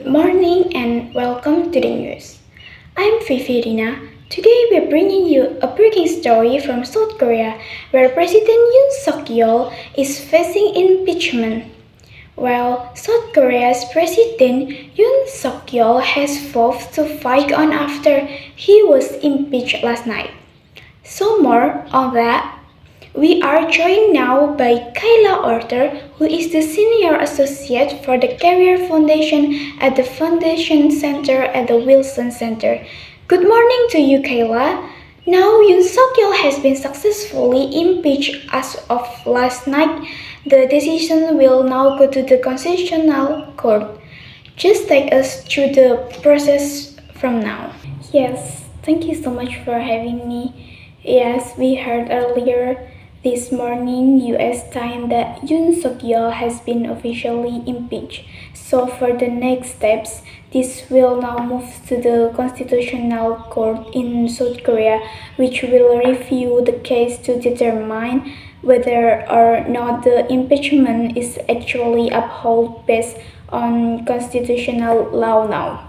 morning and welcome to the news. I'm Fifirina. Today we're bringing you a breaking story from South Korea where President Yoon Suk-yeol is facing impeachment. Well, South Korea's President Yoon Suk-yeol has vowed to fight on after he was impeached last night. So more on that. We are joined now by Kayla Arthur, who is the Senior Associate for the Career Foundation at the Foundation Center at the Wilson Center. Good morning to you, Kayla. Now, Yoon Suk-yeol has been successfully impeached as of last night. The decision will now go to the Constitutional Court. Just take us through the process from now. Yes, thank you so much for having me. Yes, we heard earlier this morning, US time, that Yoon Suk-yeol has been officially impeached. So for the next steps, this will now move to the Constitutional Court in South Korea, which will review the case to determine whether or not the impeachment is actually upheld based on constitutional law now.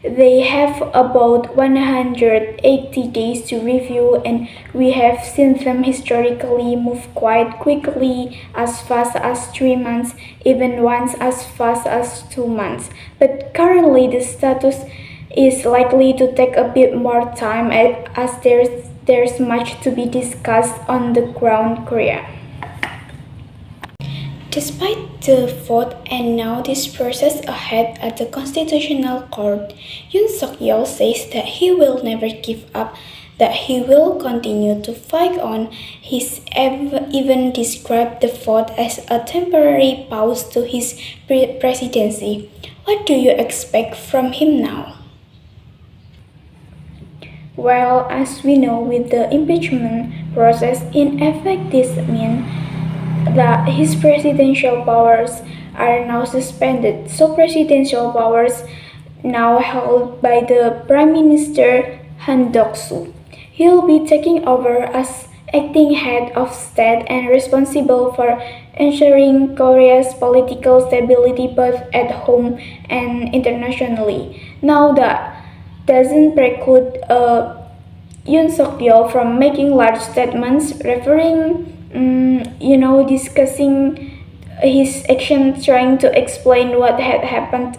They have about 180 days to review, and we have seen them historically move quite quickly, as fast as 3 months, even once as fast as 2 months. But currently the status is likely to take a bit more time as there's much to be discussed on the ground Korea. Despite the vote and now this process ahead at the Constitutional Court, Yoon Suk-yeol says that he will never give up, that he will continue to fight on. He's even described the vote as a temporary pause to his presidency. What do you expect from him now? Well, as we know, with the impeachment process in effect, this means that his presidential powers are now suspended. So presidential powers now held by the Prime Minister Han Duck-soo. He'll be taking over as acting head of state and responsible for ensuring Korea's political stability both at home and internationally. Now that doesn't preclude Yoon Suk-yeol from making large statements referring discussing his actions, trying to explain what had happened,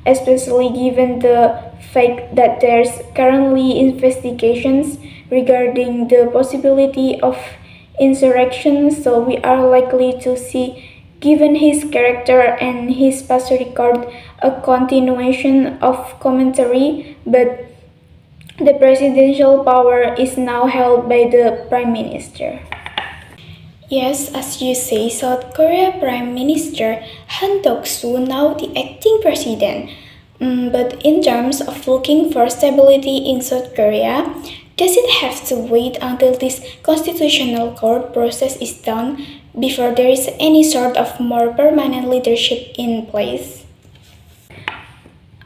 especially given the fact that there's currently investigations regarding the possibility of insurrection. So we are likely to see, given his character and his past record, a continuation of commentary, but the presidential power is now held by the Prime Minister. Yes, as you say, South Korea Prime Minister Han Duck-soo now the acting president. But in terms of looking for stability in South Korea, does it have to wait until this constitutional court process is done before there is any sort of more permanent leadership in place?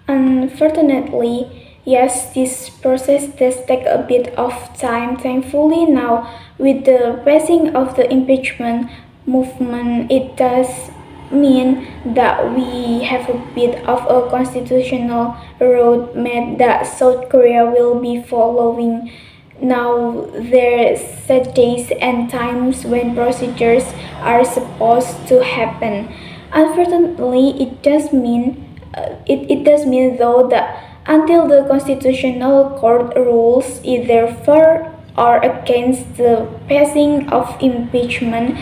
Unfortunately, yes, this process does take a bit of time. Thankfully now, with the passing of the impeachment movement, it does mean that we have a bit of a constitutional roadmap that South Korea will be following. Now there are set days and times when procedures are supposed to happen. Unfortunately, it does mean though that until the Constitutional Court rules either for or against the passing of impeachment,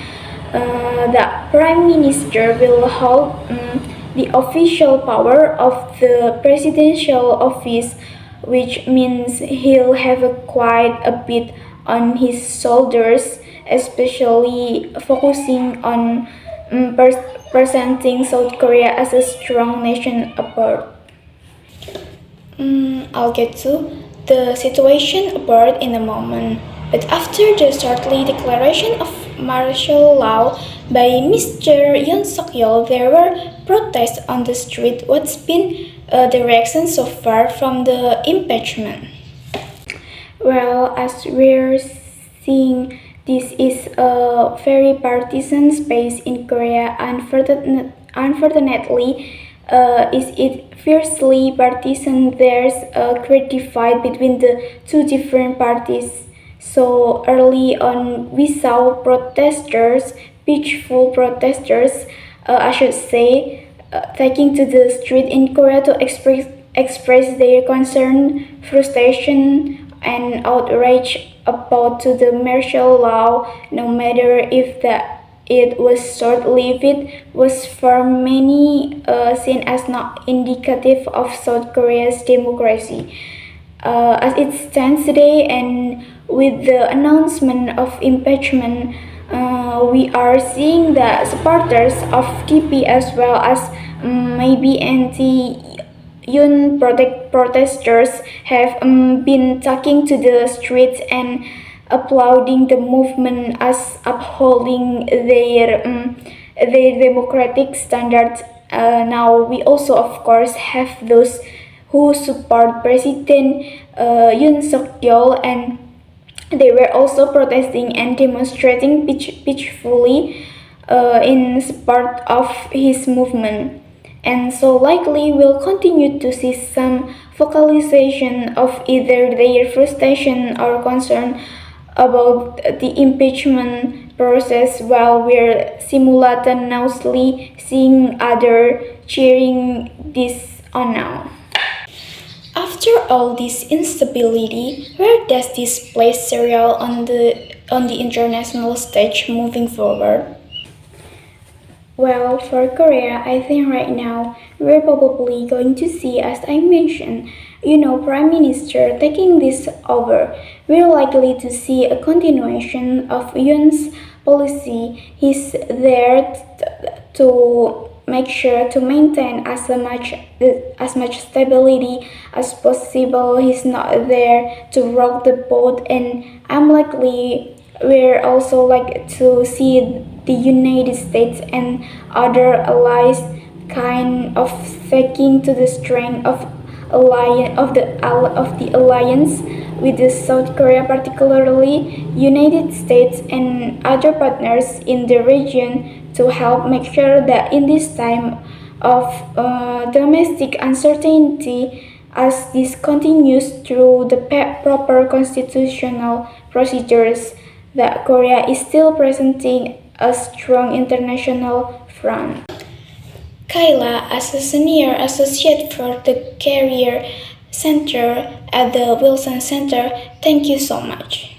the Prime Minister will hold the official power of the presidential office, which means he'll have quite a bit on his shoulders, especially focusing on presenting South Korea as a strong nation abroad. I'll get to the situation abroad in a moment, but after the shortly declaration of martial law by Mr. Yoon Suk-yeol, there were protests on the street. What's been the reaction so far from the impeachment? Well, as we're seeing, this is a very partisan space in Korea. Unfortunately, Is it fiercely partisan? There's a great divide between the two different parties. So early on, we saw protesters, peaceful protesters, I should say, taking to the street in Korea to express their concern, frustration, and outrage about to the martial law, no matter if it was short-lived, was for many seen as not indicative of South Korea's democracy. As it stands today, and with the announcement of impeachment, we are seeing the supporters of TP as well as maybe protesters have been taking to the streets and applauding the movement as upholding their democratic standards. Now we also of course have those who support President Yoon Suk Yeol, and they were also protesting and demonstrating peacefully in support of his movement. And so likely we'll continue to see some vocalization of either their frustration or concern about the impeachment process, while we're simultaneously seeing other cheering this on now. After all this instability, where does this place serial on the international stage moving forward? Well, for Korea, I think right now we're probably going to see, as I mentioned, Prime Minister taking this over. We're likely to see a continuation of Yoon's policy. He's there to make sure to maintain as much stability as possible. He's not there to rock the boat, and I'm likely we're also like to see the United States and other allies kind of taking to the strength of the alliance with the South Korea, particularly United States and other partners in the region, to help make sure that in this time of domestic uncertainty, as this continues through the proper constitutional procedures, that Korea is still presenting a strong international front. Kayla, as a senior associate for the Career Center at the Wilson Center, thank you so much.